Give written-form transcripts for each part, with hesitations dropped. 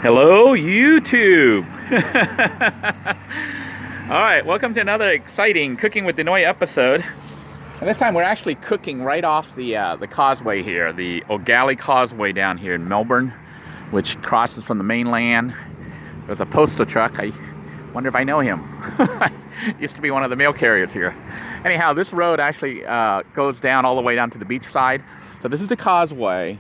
Hello, YouTube. All right, welcome to another exciting Cooking with Denoy episode. And this time we're actually cooking right off the causeway here, the O'Galley Causeway down here in Melbourne, which crosses from the mainland. There's a postal truck. I wonder if I know him. Used to be one of the mail carriers here. Anyhow, this road actually goes down all the way down to the beach side. So this is the causeway.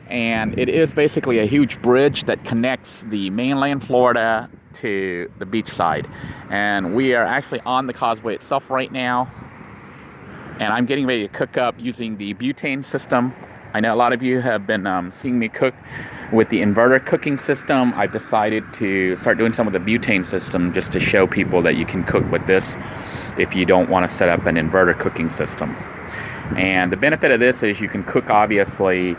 And it is basically a huge bridge that connects the mainland Florida to the beach side. And we are actually on the causeway itself right now. And I'm getting ready to cook up using the butane system. I know a lot of you have been seeing me cook with the inverter cooking system. I've decided to start doing some of the butane system just to show people that you can cook with this if you don't want to set up an inverter cooking system. And the benefit of this is you can cook obviously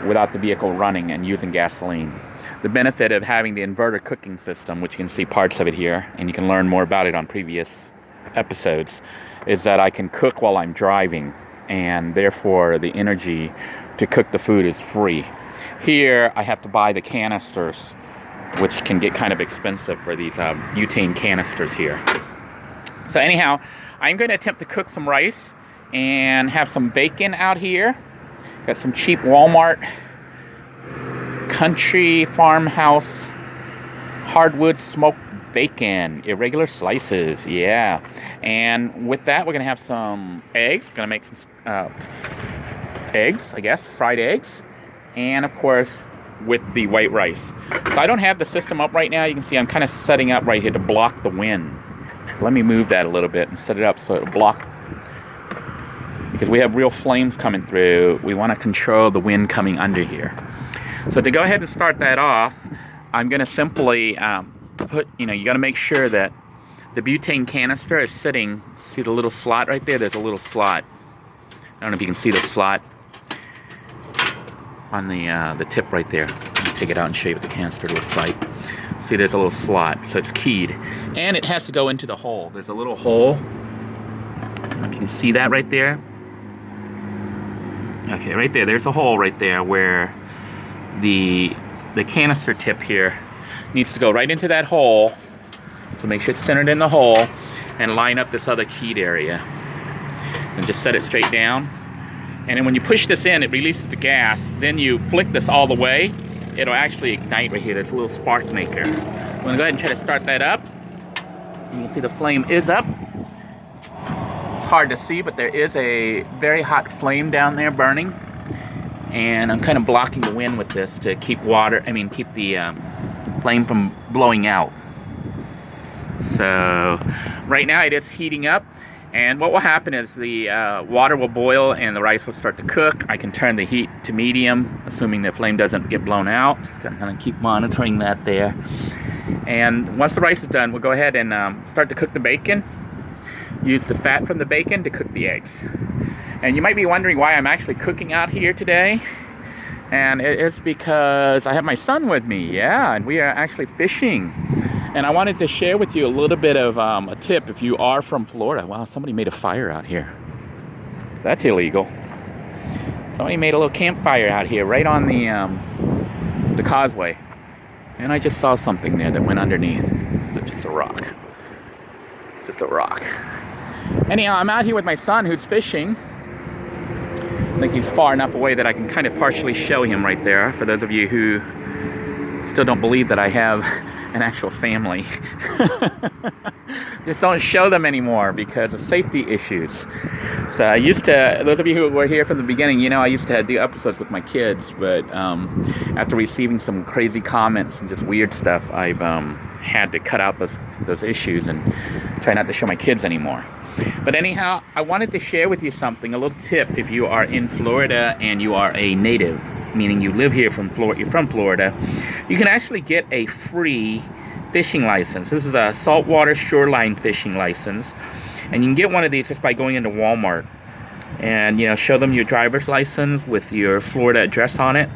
without the vehicle running and using gasoline. The benefit of having the inverter cooking system, which you can see parts of it here, and you can learn more about it on previous episodes, is that I can cook while I'm driving, and therefore the energy to cook the food is free. Here I have to buy the canisters, which can get kind of expensive for these butane canisters here. So anyhow, I'm going to attempt to cook some rice and have some bacon out here. Got some cheap Walmart country farmhouse hardwood smoked bacon, irregular slices, yeah. And with that, we're gonna have some eggs. We're gonna make some eggs, I guess, fried eggs, and of course with the white rice. So I don't have the system up right now. You can see I'm kind of setting up right here to block the wind. So let me move that a little bit and set it up so it'll block, because we have real flames coming through. We want to control the wind coming under here. So to go ahead and start that off, I'm going to simply put, you got to make sure that the butane canister is sitting. See the little slot right there? There's a little slot. I don't know if you can see the slot on the tip right there. Let me take it out and show you what the canister looks like. See, there's a little slot, so it's keyed. And it has to go into the hole. There's a little hole. I don't know if you can see that right there. Okay, right there, there's a hole right there where the canister tip here needs to go right into that hole. So make sure it's centered in the hole and line up this other keyed area. And just set it straight down. And then when you push this in, it releases the gas. Then you flick this all the way, it'll actually ignite right here. There's a little spark maker. I'm gonna go ahead and try to start that up. You can see the flame is up. Hard to see, but there is a very hot flame down there burning, and I'm kind of blocking the wind with this to keep keep the flame from blowing out. So right now it is heating up, and what will happen is the water will boil and the rice will start to cook. I can turn the heat to medium, assuming the flame doesn't get blown out. Just gonna kind of keep monitoring that there. And once the rice is done, we'll go ahead and start to cook the bacon. Use the fat from the bacon to cook the eggs. And you might be wondering why I'm actually cooking out here today. And it is because I have my son with me, yeah, and we are actually fishing. And I wanted to share with you a little bit of a tip if you are from Florida. Wow, somebody made a fire out here. That's illegal. Somebody made a little campfire out here right on the causeway. And I just saw something there that went underneath. It's just a rock. Just a rock. Anyhow, I'm out here with my son who's fishing. I think he's far enough away that I can kind of partially show him right there, for those of you who still don't believe that I have an actual family. Just don't show them anymore because of safety issues. So I used to, those of you who were here from the beginning, I used to do episodes with my kids, but after receiving some crazy comments and just weird stuff, I've had to cut out those issues and try not to show my kids anymore. But anyhow, I wanted to share with you something, a little tip if you are in Florida and you are a native, meaning you live here you're from Florida. You can actually get a free fishing license. This is a saltwater shoreline fishing license, and you can get one of these just by going into Walmart and show them your driver's license with your Florida address on it,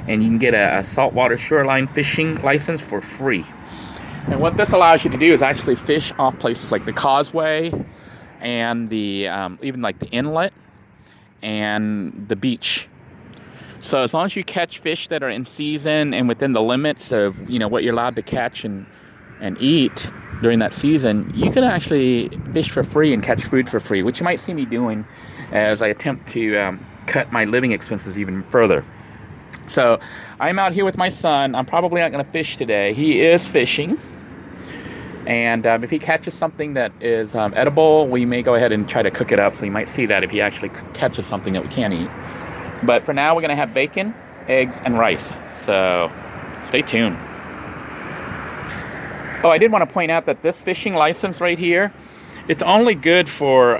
and you can get a saltwater shoreline fishing license for free. And what this allows you to do is actually fish off places like the causeway and the even like the inlet and the beach. So as long as you catch fish that are in season and within the limits of, you know, what you're allowed to catch and eat during that season, you can actually fish for free and catch food for free, which you might see me doing as I attempt to cut my living expenses even further. So I'm out here with my son. I'm probably not going to fish today. He is fishing, and if he catches something that is edible, we may go ahead and try to cook it up. So you might see that if he actually catches something that we can eat. But for now, we're going to have bacon, eggs, and rice. So stay tuned. Oh, I did want to point out that this fishing license right here, it's only good for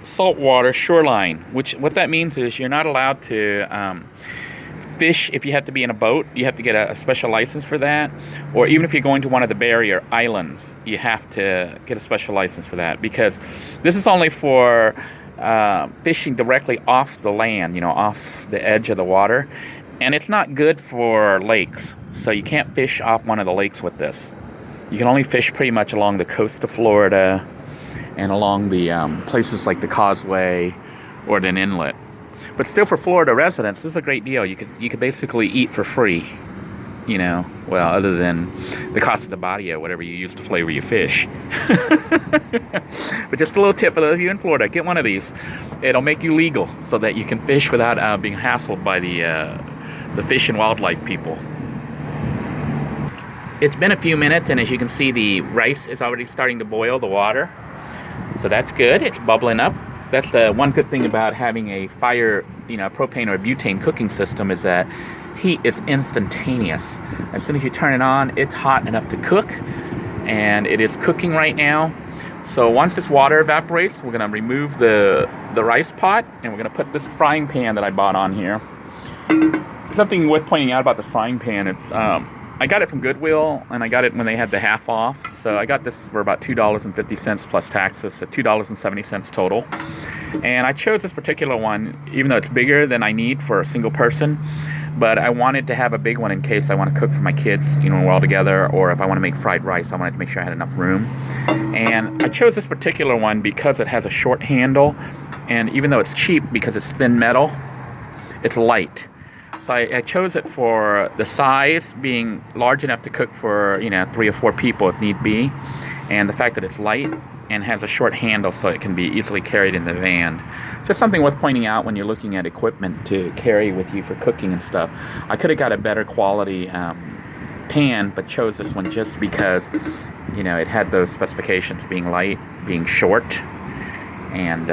saltwater shoreline, what that means is you're not allowed to fish if you have to be in a boat. You have to get a special license for that. Or even if you're going to one of the barrier islands, you have to get a special license for that, because this is only for fishing directly off the land, you know, off the edge of the water. And it's not good for lakes. So you can't fish off one of the lakes with this. You can only fish pretty much along the coast of Florida and along the places like the Causeway or an inlet. But still, for Florida residents, this is a great deal. You could basically eat for free, you know, well, other than the cost of the barrio, whatever you use to flavor your fish. But just a little tip for those of you in Florida, get one of these. It'll make you legal so that you can fish without being hassled by the fish and wildlife people. It's been a few minutes, and as you can see, the rice is already starting to boil, the water. So that's good. It's bubbling up. That's the one good thing about having a fire, you know, propane or butane cooking system, is that heat is instantaneous. As soon as you turn it on, it's hot enough to cook, and it is cooking right now. So once this water evaporates, we're going to remove the rice pot, and we're going to put this frying pan that I bought on here. Something worth pointing out about the frying pan, it's I got it from Goodwill, and I got it when they had the half off. So I got this for about $2.50 plus taxes, so $2.70 total. And I chose this particular one, even though it's bigger than I need for a single person. But I wanted to have a big one in case I want to cook for my kids, you know, when we're all together, or if I want to make fried rice, I wanted to make sure I had enough room. And I chose this particular one because it has a short handle, and even though it's cheap because it's thin metal, it's light. So I chose it for the size, being large enough to cook for, you know, 3 or 4 people if need be, and the fact that it's light and has a short handle so it can be easily carried in the van. Just something worth pointing out when you're looking at equipment to carry with you for cooking and stuff. I could have got a better quality pan, but chose this one just because, you know, it had those specifications, being light, being short, and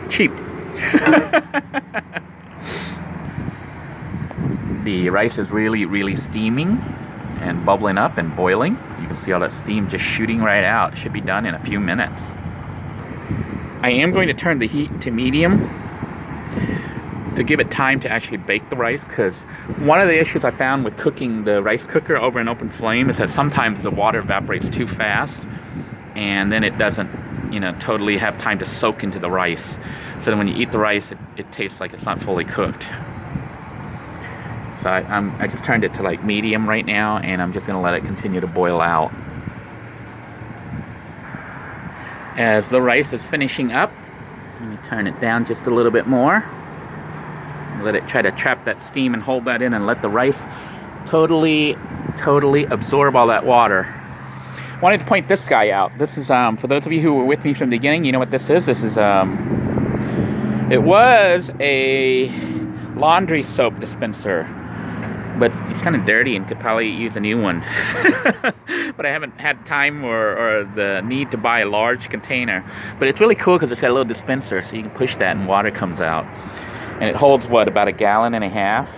cheap. The rice is really steaming and bubbling up and boiling. You can see all that steam just shooting right out. It should be done in a few minutes. I am going to turn the heat to medium to give it time to actually bake the rice, because one of the issues I found with cooking the rice cooker over an open flame is that sometimes the water evaporates too fast, and then it doesn't, you know, totally have time to soak into the rice. So then when you eat the rice, it tastes like it's not fully cooked. So I just turned it to like medium right now, and I'm just going to let it continue to boil out. As the rice is finishing up, let me turn it down just a little bit more. Let it try to trap that steam and hold that in, and let the rice totally absorb all that water. I wanted to point this guy out. This is, for those of you who were with me from the beginning, you know what this is. This is, it was a laundry soap dispenser, but it's kind of dirty and could probably use a new one. But I haven't had time or the need to buy a large container. But it's really cool because it's got a little dispenser, so you can push that and water comes out. And it holds, what, about 1.5 gallons?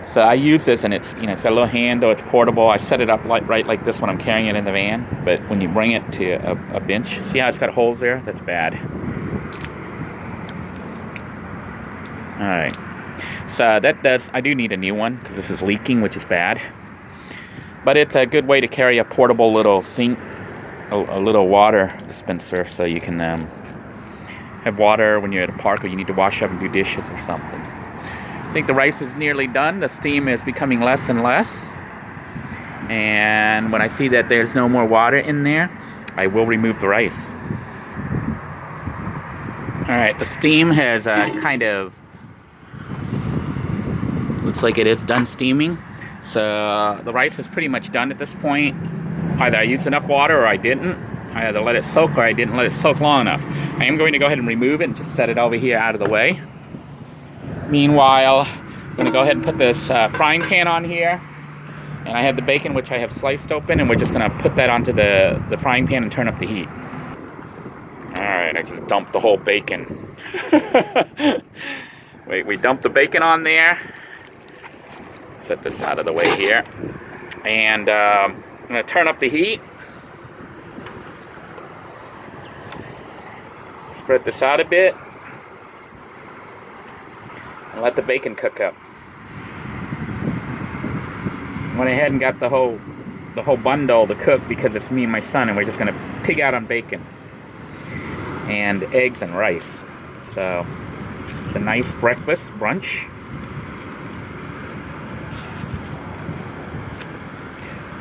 So I use this, and it's, you know, it's got a little handle, it's portable. I set it up right like this when I'm carrying it in the van. But when you bring it to a bench, see how it's got holes there? That's bad. All right. So I do need a new one because this is leaking, which is bad. But it's a good way to carry a portable little sink, a little water dispenser, so you can have water when you're at a park or you need to wash up and do dishes or something. I think the rice is nearly done. The steam is becoming less and less. And when I see that there's no more water in there, I will remove the rice. All right, the steam has kind of, let's looks like it is done steaming. So the rice is pretty much done at this point. Either I used enough water or I didn't. I either let it soak or I didn't let it soak long enough. I am going to go ahead and remove it and just set it over here out of the way. Meanwhile, I'm going to go ahead and put this frying pan on here. And I have the bacon, which I have sliced open, and we're just going to put that onto the frying pan and turn up the heat. Alright, I just dumped the whole bacon. Wait, we dumped the bacon on there. Set this out of the way here. And I'm going to turn up the heat. Spread this out a bit. And let the bacon cook up. Went ahead and got the whole bundle to cook because it's me and my son, and we're just going to pig out on bacon and eggs and rice. So it's a nice breakfast brunch.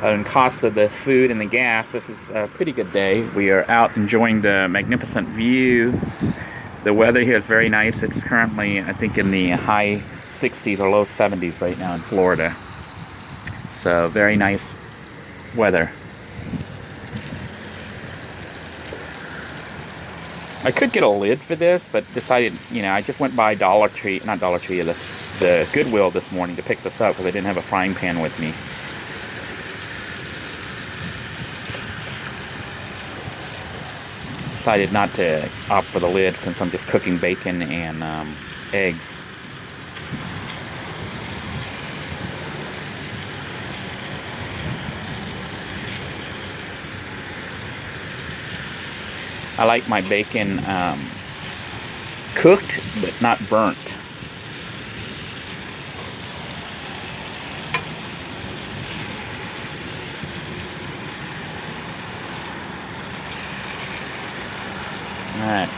In cost of the food and the gas, this is a pretty good day. We are out enjoying the magnificent view. The weather here is very nice. It's currently, I think, in the high 60s or low 70s right now in Florida. So very nice weather. I could get a lid for this, but decided, you know, I just went by Dollar Tree, not Dollar Tree, the Goodwill this morning to pick this up because I didn't have a frying pan with me. Decided not to opt for the lid since I'm just cooking bacon and eggs. I like my bacon cooked but not burnt. Alright.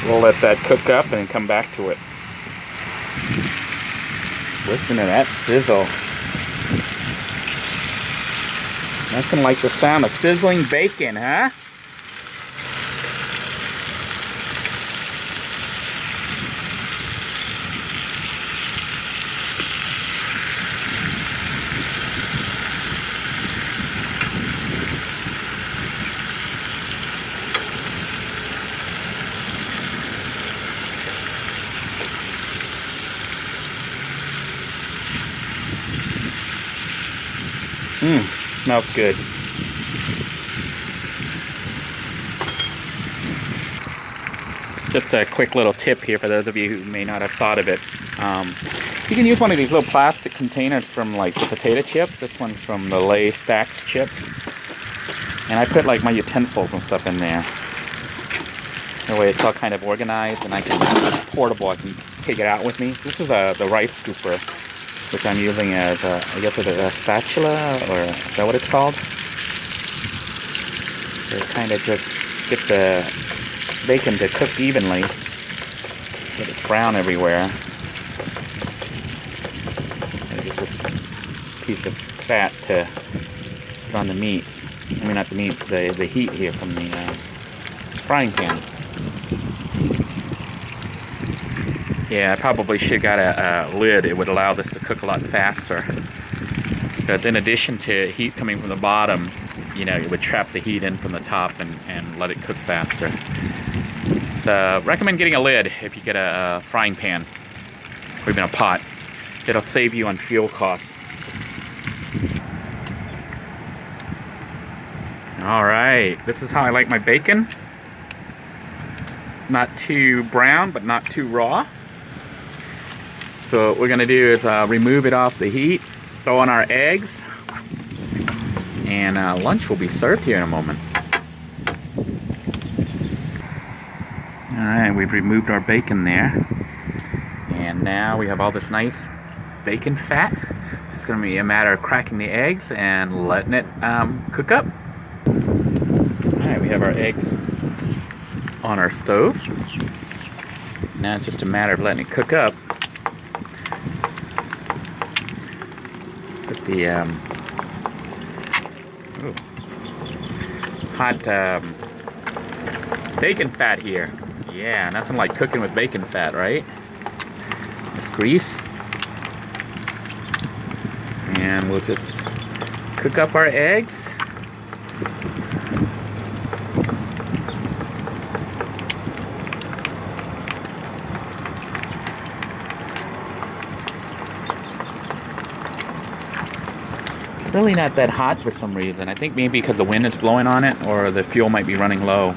We'll let that cook up and then come back to it. Listen to that sizzle. Nothing like the sound of sizzling bacon, huh? Smells good. Just a quick little tip here for those of you who may not have thought of it. You can use one of these little plastic containers from like the potato chips. This one's from the Lay Stacks chips. And I put like my utensils and stuff in there. That way it's all kind of organized and it's portable. I can take it out with me. This is the rice scooper, which I'm using as I guess it's a spatula, or is that what it's called? To kind of just get the bacon to cook evenly. Get it brown everywhere. And get this piece of fat to sit on the meat. I mean, not the meat, the heat here from the frying pan. Yeah, I probably should have got a lid. It would allow this to cook a lot faster. Because in addition to heat coming from the bottom, you know, it would trap the heat in from the top and let it cook faster. So, recommend getting a lid if you get a frying pan or even a pot. It'll save you on fuel costs. Alright, this is how I like my bacon. Not too brown, but not too raw. So what we're going to do is remove it off the heat, throw on our eggs, and lunch will be served here in a moment. Alright, we've removed our bacon there. And now we have all this nice bacon fat. It's going to be a matter of cracking the eggs and letting it cook up. Alright, we have our eggs on our stove. Now it's just a matter of letting it cook up. Put the hot bacon fat here. Yeah, nothing like cooking with bacon fat, right? This grease. And we'll just cook up our eggs. It's really not that hot for some reason. I think maybe because the wind is blowing on it, or the fuel might be running low.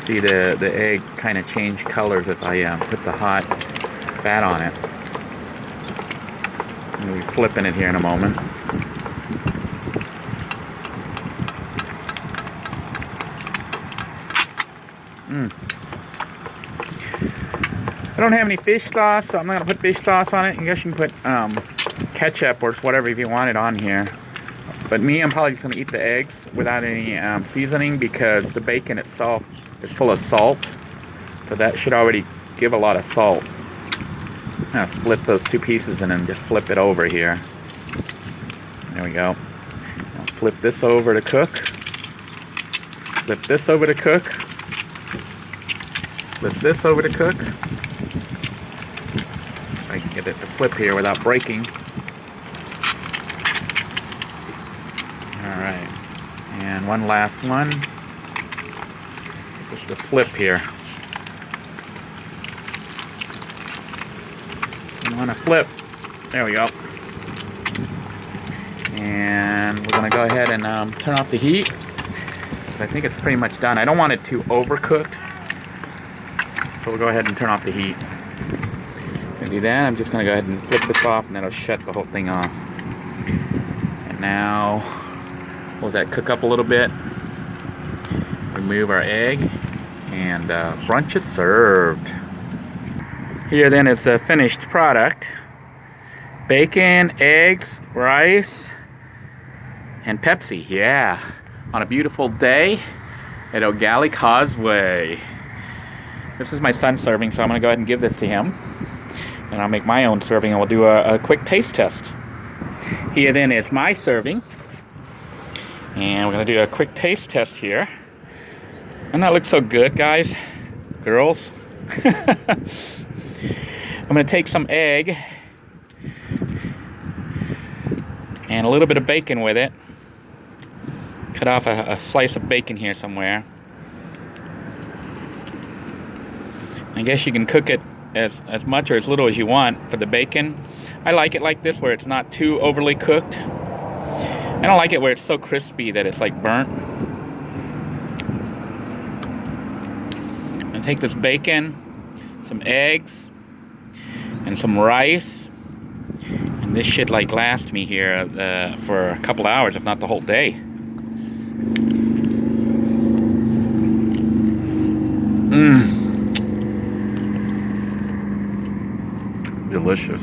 See the egg kind of change colors as I put the hot fat on it. I'm going to be flipping it here in a moment. I don't have any fish sauce, so I'm not going to put fish sauce on it. I guess you can put ketchup or whatever if you want it on here. But me, I'm probably just going to eat the eggs without any seasoning, because the bacon itself is full of salt. So that should already give a lot of salt. I'm going to split those two pieces and then just flip it over here. There we go. I'll flip this over to cook. Flip this over to cook. Flip this over to cook. I can get it to flip here without breaking. Alright. And one last one. Just a flip here. I want to flip. There we go. And we're going to go ahead and turn off the heat. I think it's pretty much done. I don't want it too overcooked, so we'll go ahead and turn off the heat. Gonna do that. I'm just going to go ahead and flip this off, and that'll shut the whole thing off. And now we'll let that cook up a little bit. Remove our egg, and brunch is served. Here then is the finished product. Bacon, eggs, rice, and Pepsi. Yeah, on a beautiful day at Ogallie Causeway. This is my son serving, so I'm going to go ahead and give this to him. And I'll make my own serving, and we'll do a quick taste test. Here then is my serving. And we're going to do a quick taste test here. Doesn't that look so good, guys? Girls? I'm going to take some egg and a little bit of bacon with it. Cut off a slice of bacon here somewhere. I guess you can cook it as much or as little as you want for the bacon. I like it like this, where it's not too overly cooked. I don't like it where it's so crispy that it's like burnt. And take this bacon, some eggs, and some rice, and this should like last me here for a couple hours, if not the whole day. Delicious.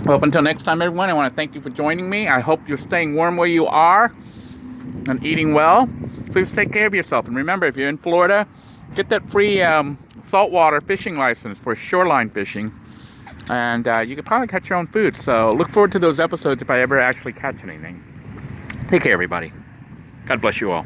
Well, up until next time, everyone, I want to thank you for joining me. I hope you're staying warm where you are and eating well. Please take care of yourself, and remember, if you're in Florida, get that free saltwater fishing license for shoreline fishing, and you can probably catch your own food. So look forward to those episodes if I ever actually catch anything. Take care, everybody. God bless you all.